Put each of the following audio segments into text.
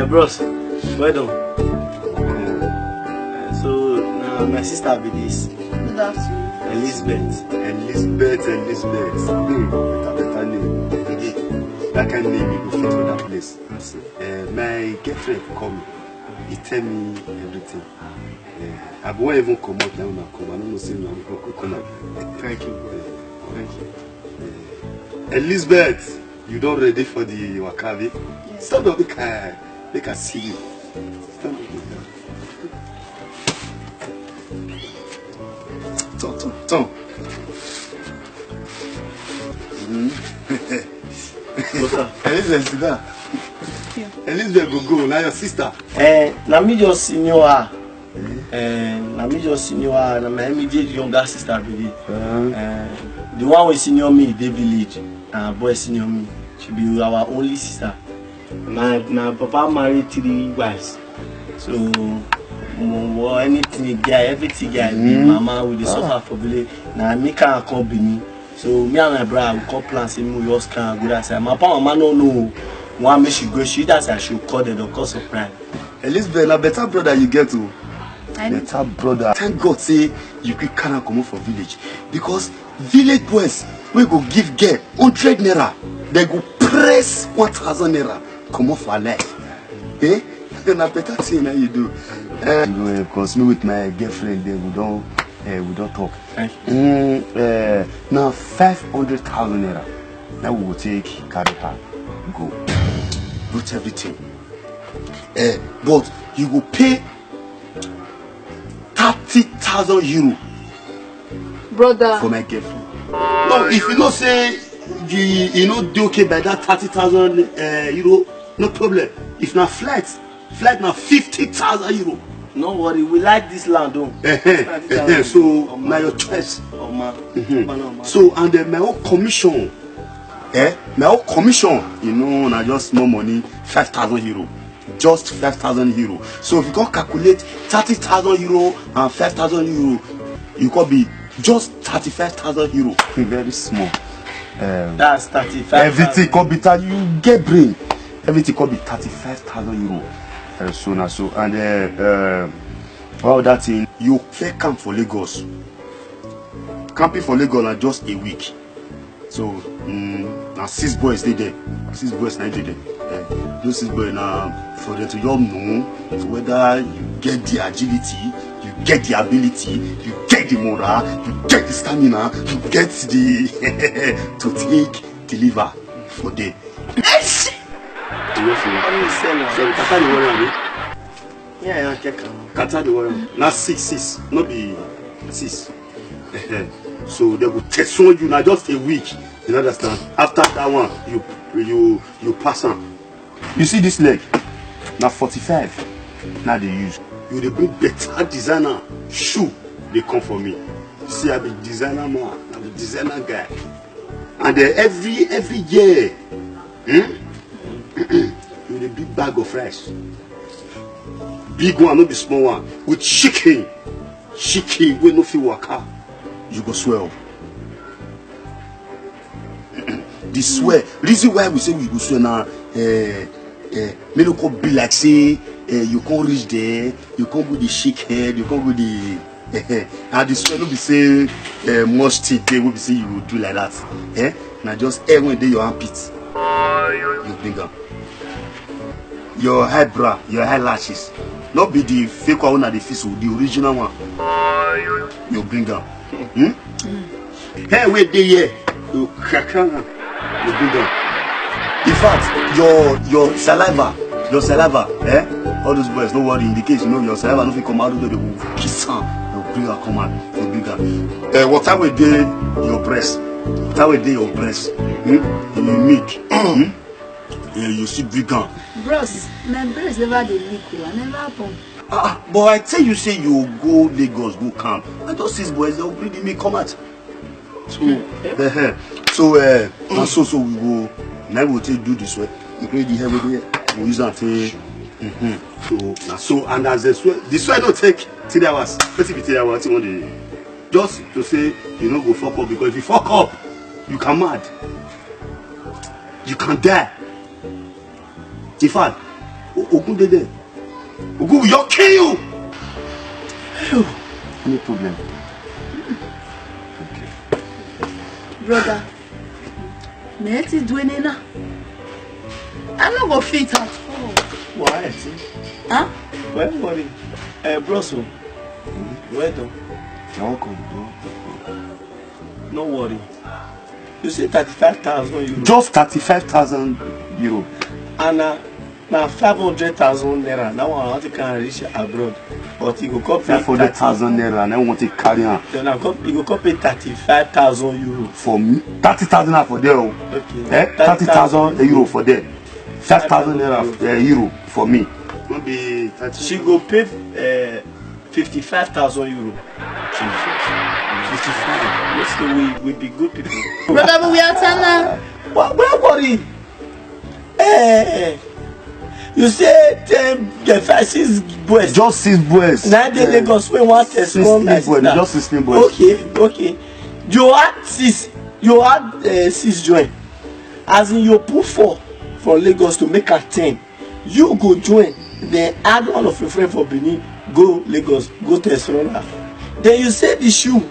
Bros, well done. So now my sister be this. Good afternoon. Elizabeth. Elizabeth. Better name. That kind of name you go fit to that place. My girlfriend call me. He tell me everything. I won't even come out now. I don't know say now. Come out. Thank you. Thank you. Elizabeth, you don't ready for the wakabi? Yes. Stand up, they can see you. Stand up. Tom. Elizabeth, sit down. Elizabeth go. Now your sister. Na me just senior her. Na me just senior her. Na my immediate younger sister be the one who senior me, the village. Boy senior me. She be our only sister. My papa married 3 wives. So anything guy, everything guy, mama with the suffer for village. Now me can't come be me. So me and my brother we call plans in New York can go that side. My papa mama no know. One make she go, she that I should call the cause of pride. Elizabeth, a better brother you get to. Better brother. Thank God say you quick cannot come for village. Because village boys we go give girl 100 naira. They go press 1,000 naira. Come off for life. Eh? Then a better thing that you do. Because me with my girlfriend there we don't talk. Now 500,000 naira. Now we will take carry her. Go. Put everything. But you will pay 30,000 euro. Brother. For my girlfriend. No, if you don't say you know do okay by that 30,000 euro, no problem. If not flight now 50,000 euro. No worry, we like this land, don't. So now your choice. So and my own commission. My own commission, you know, na just small money, 5,000 euro. Just 5,000 euro. So if you can calculate 30,000 euro and 5,000 euro, you could be just 35,000 euro. Very small. That's 35,000. Everything could be you get brain. Everything could be 35,000 euro. So and well that thing you pay camp for Lagos. Camping for Lagos na just a week. So now 6 boys they there. 6 boys they there. Those 6 boys now for them to you know whether you get the agility, you get the ability, you get the morale, you get the stamina, you get the to take deliver for them. Yeah, Kata the warrior. Now 6, not be 6. So they will test on you now just a week. You understand? After that one, you pass on. You see this leg? Now 45. Now they use. You they bring better designer shoe. They come for me. See, I be designer man. I be designer guy. And every year, you the big bag of rice. Big one, not be small one. With chicken, we no feel waka. You go swell. The swear. Reason why we say we go swell now. May no come be like say you can't reach there. You can't go the shake head. You can't go the. And the swear no be say much teeth. They will be say you will do like that. Now just when they your armpit. You bring up your eyebrow, your eyelashes. Not be the fake one or the face, the original one. You bring up. Hey, wait there, you crack on. You bring up. In fact, your saliva, all those boys, don't worry. In the case you know your saliva, don't come out of the kiss on. You bring up, come on. You bring up. What time we day your breast? What time we day your breast? You meet. You see big gun. Bros, my breast never dey leak. I never happen. But I tell you, say you go Lagos, go camp. I thought 6 boys they will bring me come out. So, so we go. Now we will take do this way. We create the heavy there. We use that take. So and as the sweat don't take 3 hours. Let's be 3 hours. Just to say you know go fuck up because if you fuck up, you can mad. You can die. In fact, Ogun dede. Ogun will kill you. No problem. Okay. Brother, me it is doing it now. I'm not gonna fit at all. Why? Huh? Where worry? Broso. Where though? No worry. You say 35,000 euros. Just 35,000 euro. And now 500,000 naira. That one I want to can reach abroad. But he go copy 500,000 naira and I want to carry on. Then he go copy 35,000 euro. For me? 30,000 for there. Okay. 30,000 euro for there. 5,000 naira euro for me. Maybe 30. She go pay 55,000 euro. 55. Yes, so we be good people. Brother, but we are Tana. Why worry? You say 6 boys. Just 6 boys. Now they Lagos we want to 16 boys. Just 16 boys. Okay. You had 6. You had 6 join. As in you put 4 from Lagos to make a 10. You go join. Then add one of your friends for Benin. Go Lagos. Go to Esrona. Then you say the shoe.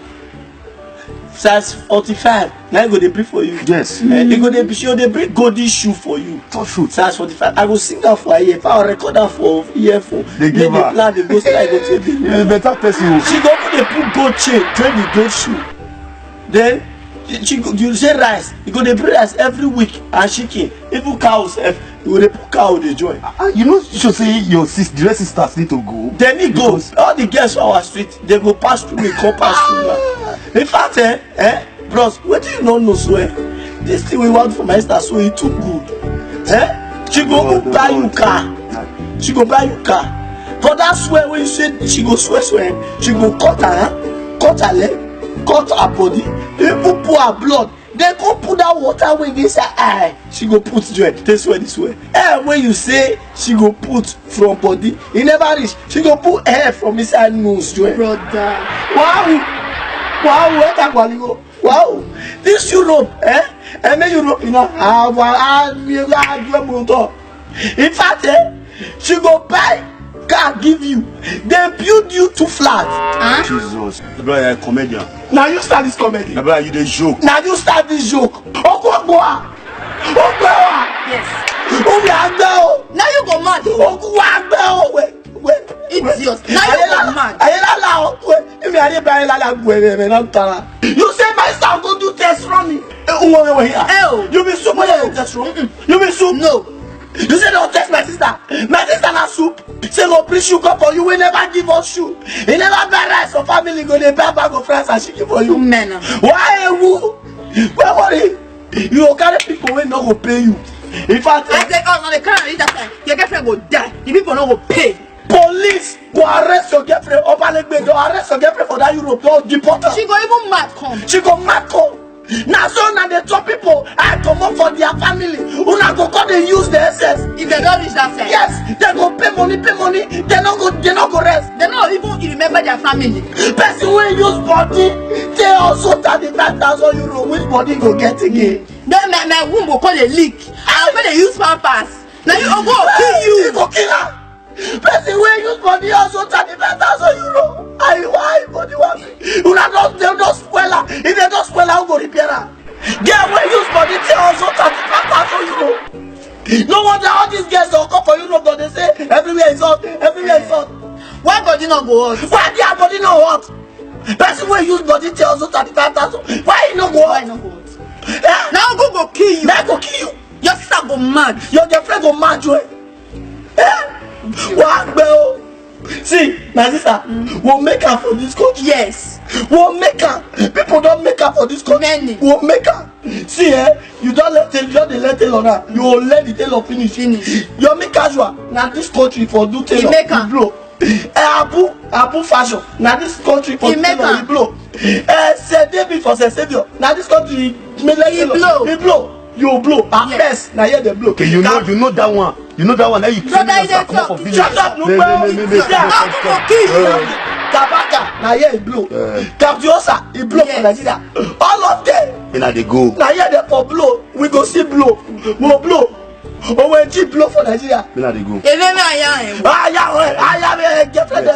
Size 45. Now go they bring for you. Yes. They go they show they bring golden shoe for you. Size 45. I go sing that for a year. If I record that for earphone, they give her. They plan. They go slide. Go take it. You better person. She go they put gold chain, join the gold shoe. Then you say rice. You go they bring rice every week and chicken. Even cows. You go they put cow they join. You know you should say your the rest sisters need to go. Then he goes. All the girls on our street they go pass through me. Come pass through now. In fact, bros, what do you know so? This thing we want for my sister, so it too good. She go buy you car. She go buy you car. But that's where when you say she go swear, she go cut her leg, cut her body. People pour her blood. They go put that water when they say eye. She go put joint. This way. When you say she go put from body, it never reach. She go put hair from inside nose joint. Brother. Wow, this Europe, and then Europe, you know, in fact, she go buy car, give you, they build you 2 flats. Jesus, the brother, you're a comedian. Now you start this comedy. The brother, you the joke. Now you start this joke. Yes. Now you go mad. Idiot. Now you go mad. You say my son go do test running. You be soup test run. You be soup. No. You say don't test my sister. My sister na soup. Say go bring sugar for you. We never give us shoe. He never buy rice for family. Go they buy bag of rice and chicken for you. Men. Why who? Why worry? You go carry people wey no go pay you. In fact, I say, oh no, they can't read that time. Your girlfriend go die. The people no go pay. Police go arrest your girlfriend. Obalegbe go arrest your girlfriend for that Europe. Don't deport her. She go even mad come. She go mad come. Now so now they top people I come up for their family. Una go come they use the SS. If they don't reach that side. Yes, they go pay money. They not go rest. They not even remember their family. Person wey use body, they also 35,000 euro. Which body go get again? Then my womb will call a leak. I'm gonna use pampers. Now you go kill you. He go kill her. Person wey use body also 35,000 euro. Why body want me? Una don't spoil her. If they don't spoil her, who go repair her? Girl wey use body they also 35,000 euro. No wonder all these girls don't come for Europe. Don't they say everywhere is hot, everywhere is hot. Why body not go hot? Why their body not hot? Person wey use body they also 35,000. Why you not go hot? Why not go hot? Now go kill you. Now go kill you. Your sister go mad. Your friend go mad, Joy. What, bro? See, my sister, we'll make her for this country. Yes. We'll make her. People don't make her for this country. Many. We'll make her. See, you don't let tail on her. You will let the tailor finish. You're me casual. Now this country for do tailor. You blow. Abu fashion. Now this country for tailor. You blow. Say David for say Savior. Now this country. He blow. You blow. Yes. Now here they blow. Okay, you know that one. You know that one. Now you come up for shut up, no Kabaka, now here he blow. Kapdiosa, he blow for Nigeria. All of them. And now they go. Now here they for blow. We go see blow. We'll blow. Oh, when cheap blow for Nigeria. Where they go? Ebe me aya. I am get friend.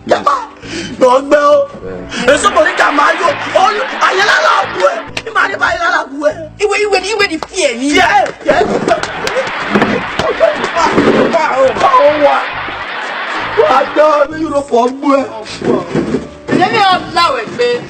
Yama. Don't know. And somebody can marry you. Oh, ayala la bue. Imani ba ayala la bue. Iwe di fear ni. Yeah. What? You know for bue. Let me out now, babe.